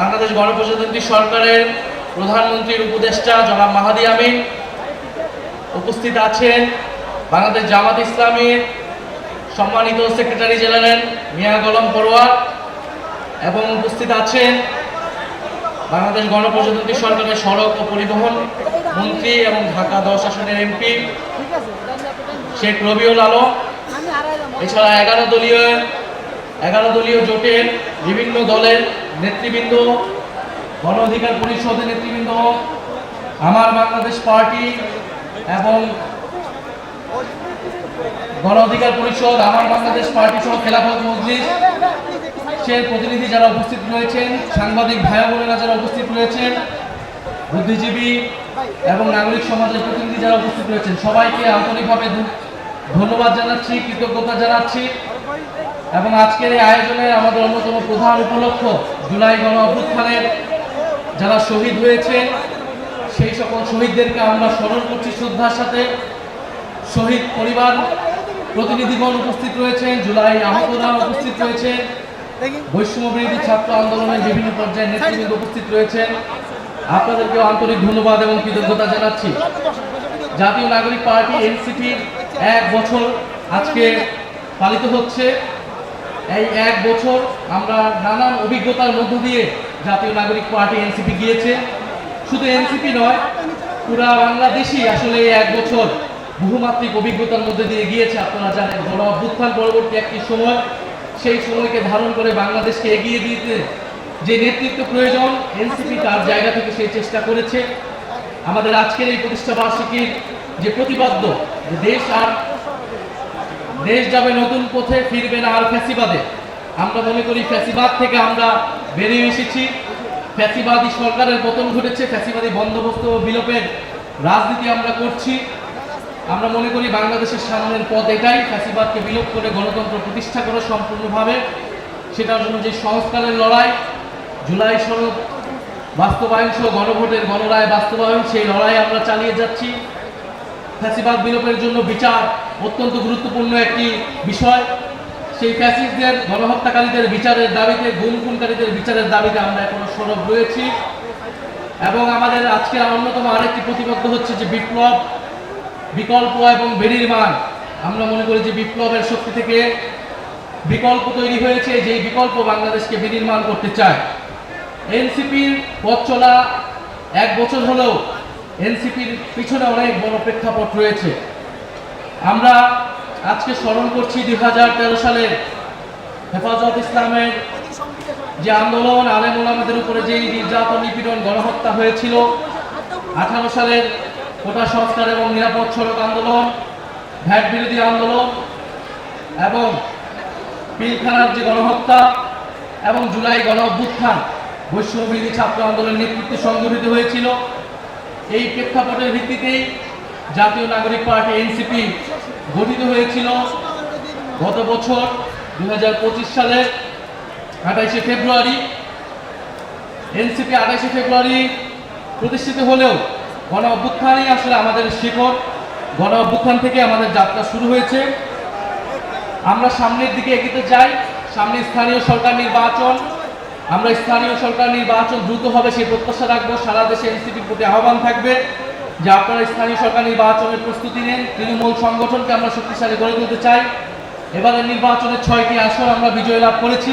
বাংলাদেশ গণপ্রজাতন্ত্রী সরকারের প্রধানমন্ত্রীর উপদেষ্টা জনাব মাহাদি আমিন, উপস্থিত আছেন বাংলাদেশ জামাত ইসলামীর সম্মানিত সেক্রেটারি জেনারেল মিয়া গোলাম পরোয়ার এবং উপস্থিত আছেন বাংলাদেশ গণপ্রজাতন্ত্রী সরকারের সড়ক ও পরিবহন মন্ত্রী এবং ঢাকা 10 আসনের এমপি শেখ রবিউল আলম। এছাড়া 11 দলীয় জোটের বিভিন্ন দলের নেতৃবৃন্দ, গণ অধিকার পরিষদের নেতৃবৃন্দ, আমার বাংলাদেশ পার্টি এবং গণ অধিকার পরিষদ, আমার বাংলাদেশ পার্টি সহ খেলাফত মজলিস সে প্রতিনিধি যারা উপস্থিত রয়েছেন, সাংবাদিক ভাই বোনেরা যারা উপস্থিত রয়েছেন, বুদ্ধিজীবী এবং নাগরিক সমাজের প্রতিনিধি যারা উপস্থিত রয়েছেন, সবাইকে আন্তরিকভাবে ধন্যবাদ জানাচ্ছি, কৃতজ্ঞতা জানাচ্ছি। এবং আজকের এই আয়োজনে আমাদের অন্যতম প্রধান উপলক্ষ জুলাই গণ অভ্যুত্থানের যারা শহীদ হয়েছে সেই সকল শহীদদেরকে আমরা স্মরণ করছি শ্রদ্ধার সাথে। শহীদ পরিবার প্রতিনিধিগণ উপস্থিত রয়েছেন, জুলাই আহতরা উপস্থিত রয়েছেন, বৈষম্য বিরোধী ছাত্র আন্দোলনের বিভিন্ন পর্যায়ের নেতৃবৃন্দ উপস্থিত রয়েছেন। আপনাদেরকেও আন্তরিক ধন্যবাদ এবং কৃতজ্ঞতা জানাচ্ছি। জাতীয় নাগরিক পার্টি এনসিপির 1 বছর আজকে পালিত হচ্ছে। এই 1 বছর আমরা নানান অভিজ্ঞতার মধ্য দিয়ে জাতীয় নাগরিক পার্টি এনসিপি গিয়েছে। শুধু এনসিপি নয়, পুরা বাংলাদেশই আসলে এই 1 বছর বহুমাত্রিক অভিজ্ঞতার মধ্যে দিয়ে গিয়েছে। আপনারা জানেন গণ অভ্যুত্থান পরবর্তী একটি সময়, সেই সময়কে ধারণ করে বাংলাদেশকে এগিয়ে দিতে যে নেতৃত্ব প্রয়োজন, এনসিপি তার জায়গা থেকে সেই চেষ্টা করেছে। আমাদের আজকের এই প্রতিষ্ঠা বার্ষিকীর যে প্রতিপাদ্য, যে দেশ যাবে নতুন পথে, ফিরবে না আর ফ্যাসিবাদে। আমরা মনে করি ফ্যাসিবাদ থেকে আমরা বেরিয়ে এসেছি। ফ্যাসিবাদী সরকারের পতন ঘটেছে, ফ্যাসিবাদী বন্দোবস্ত বিলোপের রাজনীতি আমরা করছি। আমরা মনে করি বাংলাদেশের সামনের পথ এটাই, ফ্যাসিবাদকে বিলোপ করে গণতন্ত্র প্রতিষ্ঠা করা সম্পূর্ণভাবে। সেটার জন্য যে সংস্কারের লড়াই, জুলাই সনদ বাস্তবায়ন সহ গণভোটের গণরায় বাস্তবায়ন, সেই লড়াই আমরা চালিয়ে যাচ্ছি। ফ্যাসিবাদ বিলোপের জন্য বিচার অত্যন্ত গুরুত্বপূর্ণ একটি বিষয়। সেই ফ্যাসিস্টদের, গণহত্যাকারীদের বিচারের দাবিতে, খুনকারীদের বিচারের দাবিতে আমরা এখনো সরব রয়েছি। এবং আমাদের আজকের অন্যতম আরেকটি প্রতিবদ্ধ হচ্ছে যে বিকল্প এবং বিনির্মাণ। আমরা মনে করি যে বিপ্লবের শক্তি থেকে বিকল্প তৈরি হয়েছে, যেই বিকল্প বাংলাদেশকে বিনির্মাণ করতে চায়। এনসিপির পথ চলা 1 বছর হলেও এনসিপির পিছনে অনেক বড় প্রেক্ষাপট রয়েছে। আমরা আজকে স্মরণ করছি 2013 সালের হেফাজত ইসলামের যে আন্দোলন, আলেম ওলামাদের উপরে যে নির্যাতন, নিপীড়ন, গণহত্যা হয়েছিল। 18 সালের কোটা সংস্কার এবং নিরাপদ সড়ক আন্দোলন, ভ্যাট বিরোধী আন্দোলন এবং পিলখানার যে গণহত্যা এবং জুলাই গণ অভ্যুত্থান, বৈষম্য বিরোধী ছাত্র আন্দোলনের নেতৃত্বে সংগঠিত হয়েছিল। এই প্রেক্ষাপটের ভিত্তিতেই জাতীয় নাগরিক পার্টি এনসিপি গঠিত হয়েছিল। গত বছর 2025 সালের 28শে ফেব্রুয়ারি এনসিপি 28শে ফেব্রুয়ারি প্রতিষ্ঠিত হলেও গণ অভ্যুত্থানই আসলে আমাদের শিকড়। গণ অভ্যুত্থান থেকে আমাদের যাত্রা শুরু হয়েছে। আমরা সামনের দিকে এগিয়ে যাই। সামনে স্থানীয় সরকার নির্বাচন, আমরা স্থানীয় সরকার নির্বাচন দ্রুত হবে সেই প্রত্যাশা রাখবো। সারা দেশে এনসিপির প্রতি আহ্বান থাকবে যে আপনারা স্থানীয় সরকার নির্বাচনের প্রস্তুতি নেন। তৃণমূল সংগঠনকে আমরা শক্তিশালী গড়ে তুলতে চাই। এবারের নির্বাচনে 6টি আসন আমরা বিজয় লাভ করেছি।